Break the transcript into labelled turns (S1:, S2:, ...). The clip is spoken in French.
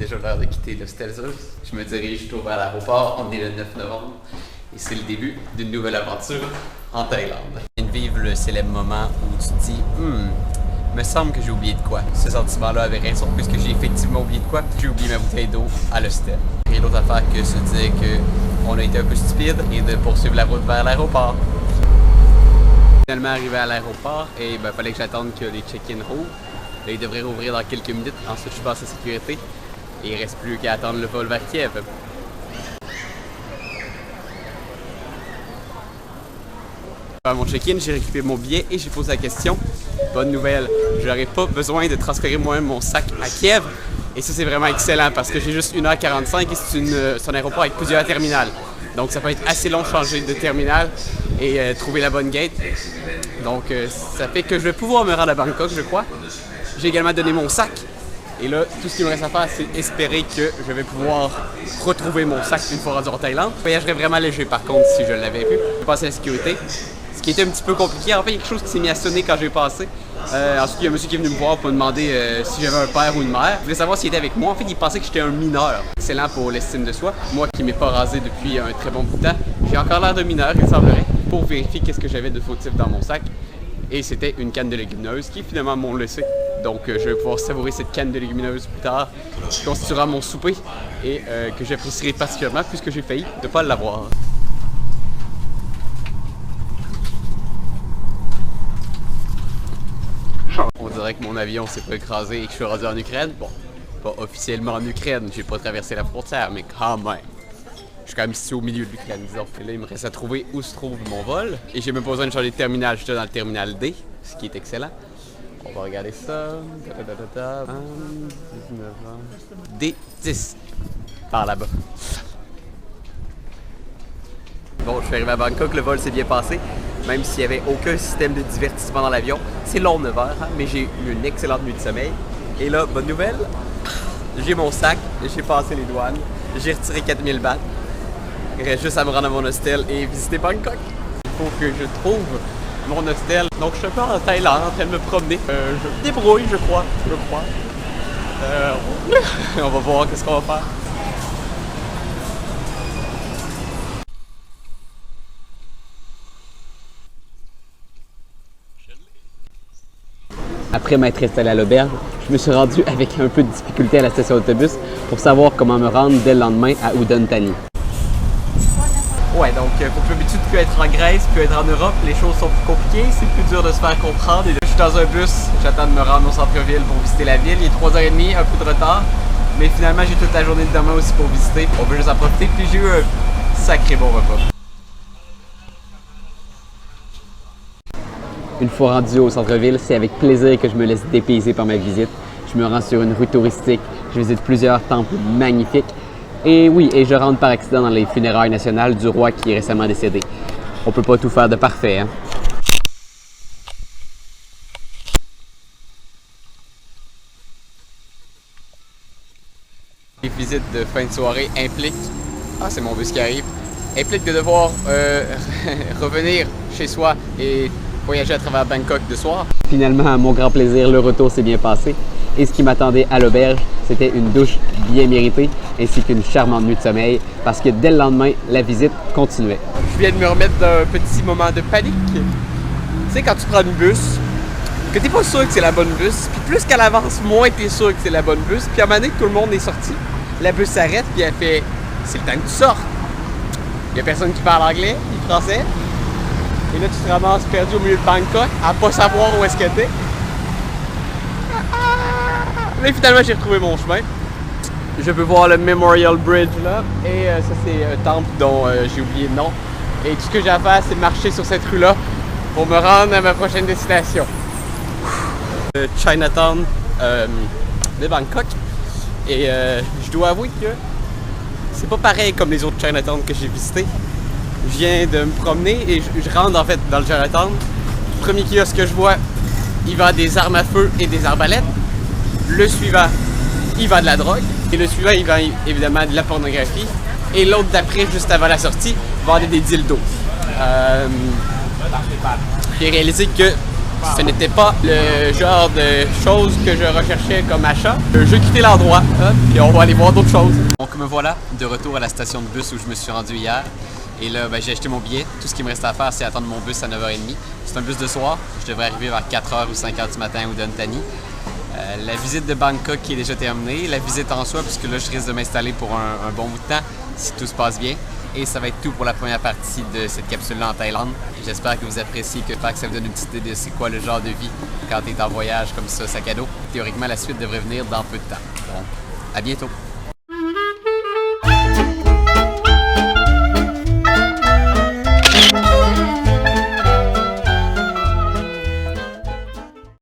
S1: déjà l'heure de quitter l'hostel Zeus. Je me dirige tout vers l'aéroport. On est le 9 novembre et c'est le début d'une nouvelle aventure en Thaïlande. Je viens de vivre le célèbre moment où tu te dis me semble que j'ai oublié de quoi. Ce sentiment-là avait raison puisque j'ai effectivement oublié de quoi. J'ai oublié ma bouteille d'eau à l'hostel. Rien d'autre à faire que se dire qu'on a été un peu stupide et de poursuivre la route vers l'aéroport. Finalement arrivé à l'aéroport et il fallait que j'attende que les check-in rouvrent. Là, ils devraient rouvrir dans quelques minutes. Ensuite, je passe à sécurité et il ne reste plus qu'à attendre le vol vers Kiev. À mon check-in, j'ai récupéré mon billet et j'ai posé la question. Bonne nouvelle, je n'aurai pas besoin de transférer moi-même mon sac à Kiev. Et ça, c'est vraiment excellent parce que j'ai juste 1h45 et c'est un aéroport avec plusieurs terminales. Donc, ça peut être assez long de changer de terminal et trouver la bonne gate. Donc, ça fait que je vais pouvoir me rendre à Bangkok, je crois. J'ai également donné mon sac. Et là, tout ce qu'il me reste à faire, c'est espérer que je vais pouvoir retrouver mon sac une fois rendu en Thaïlande. Je voyagerais vraiment léger, par contre, si je l'avais vu. Je passe à la sécurité. Ce qui était un petit peu compliqué. En fait, il y a quelque chose qui s'est mis à sonner quand j'ai passé. Ensuite, il y a un monsieur qui est venu me voir pour me demander si j'avais un père ou une mère. Il voulait savoir s'il était avec moi. En fait, il pensait que j'étais un mineur. Excellent pour l'estime de soi. Moi qui ne m'ai pas rasé depuis un très bon bout de temps, j'ai encore l'air de mineur, il semblerait, pour vérifier qu'est-ce que j'avais de fautif dans mon sac. Et c'était une canne de légumineuses qui finalement m'ont laissé. Donc, je vais pouvoir savourer cette canne de légumineuses plus tard, qui constituera mon souper et que j'apprécierai particulièrement puisque j'ai failli ne pas l'avoir. On dirait que mon avion s'est pas écrasé et que je suis rendu en Ukraine. Bon, pas officiellement en Ukraine, j'ai pas traversé la frontière, mais quand même. Je suis quand même situé au milieu de l'Ukraine, disons. Et là, il me reste à trouver où se trouve mon vol. Et j'ai même pas besoin de changer de terminal, j'étais dans le terminal D, ce qui est excellent. On va regarder ça. 19 ans. D10. Par là-bas. Bon, je suis arrivé à Bangkok, le vol s'est bien passé. Même s'il n'y avait aucun système de divertissement dans l'avion. C'est long 9 heures, hein, mais j'ai eu une excellente nuit de sommeil. Et là, bonne nouvelle, j'ai mon sac, j'ai passé les douanes, j'ai retiré 4000 bahts. Il reste juste à me rendre à mon hostel et visiter Bangkok. Il faut que je trouve mon hostel. Donc je suis un peu en Thaïlande en train de me promener. Je me débrouille, je crois. On va voir qu'est-ce qu'on va faire. Après m'être installé à l'auberge, je me suis rendu avec un peu de difficulté à la station d'autobus pour savoir comment me rendre dès le lendemain à Udon Thani. Ouais, donc pour que d'habitude que être en Grèce, puis être en Europe, les choses sont plus compliquées, c'est plus dur de se faire comprendre. Et là, je suis dans un bus, j'attends de me rendre au centre-ville pour visiter la ville. Il est 3h30, un peu de retard, mais finalement j'ai toute la journée de demain aussi pour visiter. On veut juste en profiter, puis j'ai eu un sacré bon repas. Une fois rendu au centre-ville, c'est avec plaisir que je me laisse dépayser par ma visite. Je me rends sur une rue touristique, je visite plusieurs temples magnifiques. Et oui, et je rentre par accident dans les funérailles nationales du roi qui est récemment décédé. On peut pas tout faire de parfait, hein? Les visites de fin de soirée impliquent... Ah, c'est mon bus qui arrive. Impliquent de devoir revenir chez soi et voyager à travers Bangkok de soir. Finalement, à mon grand plaisir, le retour s'est bien passé. Et ce qui m'attendait à l'auberge, c'était une douche bien méritée ainsi qu'une charmante nuit de sommeil parce que dès le lendemain, la visite continuait. Je viens de me remettre d'un petit moment de panique. Tu sais, quand tu prends une bus, que t'es pas sûr que c'est la bonne bus, puis plus qu'elle avance, moins t'es sûr que c'est la bonne bus. Puis à un moment donné, tout le monde est sorti, la bus s'arrête, puis elle fait « C'est le temps que tu sortes ». Il y a personne qui parle anglais, ni français. Et là, tu te ramasses perdu au milieu de Bangkok, à pas savoir où est-ce que t'es. Mais finalement, j'ai retrouvé mon chemin. Je peux voir le Memorial Bridge là. Et ça, c'est un temple dont j'ai oublié le nom. Et tout ce que j'ai à faire, c'est de marcher sur cette rue-là pour me rendre à ma prochaine destination. Chinatown de Bangkok. Et je dois avouer que c'est pas pareil comme les autres Chinatown que j'ai visités. Je viens de me promener et je rentre en fait dans le Chinatown. Le premier kiosque que je vois, il vend des armes à feu et des arbalètes. Le suivant, il vend de la drogue. Et le suivant, il vend évidemment de la pornographie. Et l'autre d'après, juste avant la sortie, vendait des dildos. J'ai réalisé que Ce n'était pas le genre de choses que je recherchais comme achat. Je vais quitter l'endroit et on va aller voir d'autres choses. Donc me voilà de retour à la station de bus où je me suis rendu hier. Et là, j'ai acheté mon billet. Tout ce qui me reste à faire, c'est attendre mon bus à 9h30. C'est un bus de soir. Je devrais arriver vers 4h ou 5h du matin au Dontani. La visite de Bangkok qui est déjà terminée. La visite en soi, puisque là, je risque de m'installer pour un bon bout de temps, si tout se passe bien. Et ça va être tout pour la première partie de cette capsule-là en Thaïlande. J'espère que vous appréciez, que ça vous donne une petite idée de c'est quoi le genre de vie quand tu es en voyage comme ça, sac à dos. Théoriquement, la suite devrait venir dans peu de temps. Donc, à bientôt!